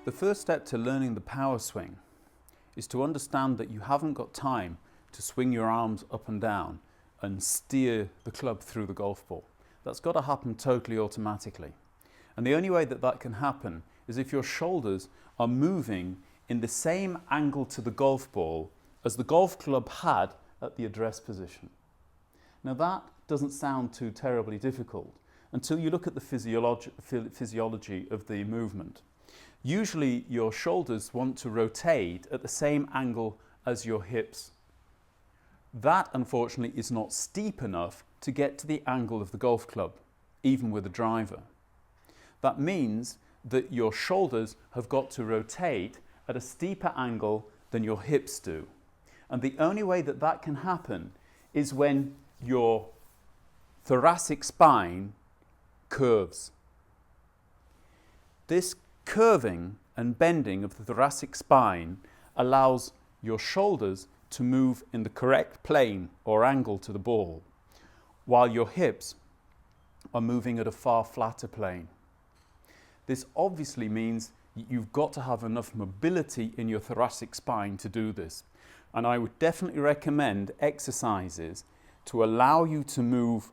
The first step to learning the power swing is to understand that you haven't got time to swing your arms up and down and steer the club through the golf ball. That's got to happen totally automatically. And the only way that that can happen is if your shoulders are moving in the same angle to the golf ball as the golf club had at the address position. Now that doesn't sound too terribly difficult until you look at the physiology of the movement. Usually your shoulders want to rotate at the same angle as your hips. That unfortunately is not steep enough to get to the angle of the golf club, even with a driver. That means that your shoulders have got to rotate at a steeper angle than your hips do. And the only way that that can happen is when your thoracic spine curves. This curving and bending of the thoracic spine allows your shoulders to move in the correct plane or angle to the ball, while your hips are moving at a far flatter plane. This obviously means you've got to have enough mobility in your thoracic spine to do this. And I would definitely recommend exercises to allow you to move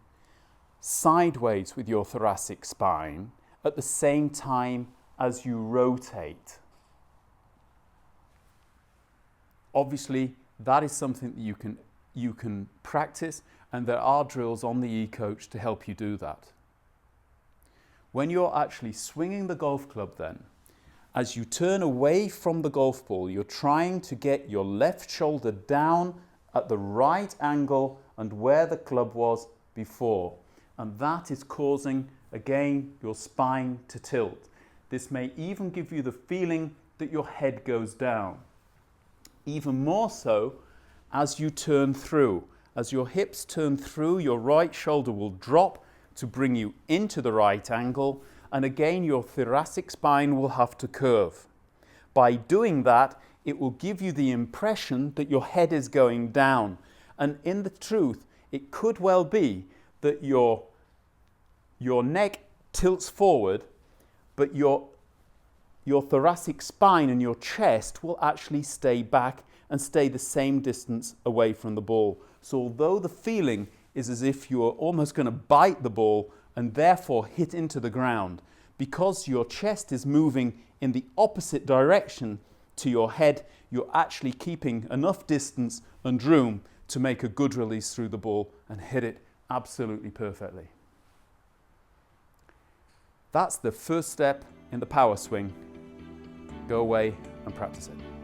sideways with your thoracic spine at the same time as you rotate. Obviously, that is something that you can practice, and there are drills on the eCoach to help you do that. When you're actually swinging the golf club then, as you turn away from the golf ball, you're trying to get your left shoulder down at the right angle and where the club was before. And that is causing, again, your spine to tilt. This may even give you the feeling that your head goes down. Even more so as you turn through. As your hips turn through, your right shoulder will drop to bring you into the right angle, and again your thoracic spine will have to curve. By doing that, it will give you the impression that your head is going down. And in the truth, it could well be that your neck tilts forward, but your thoracic spine and your chest will actually stay back and stay the same distance away from the ball. So although the feeling is as if you're almost going to bite the ball and therefore hit into the ground, because your chest is moving in the opposite direction to your head, you're actually keeping enough distance and room to make a good release through the ball and hit it absolutely perfectly. That's the first step in the power swing. Go away and practice it.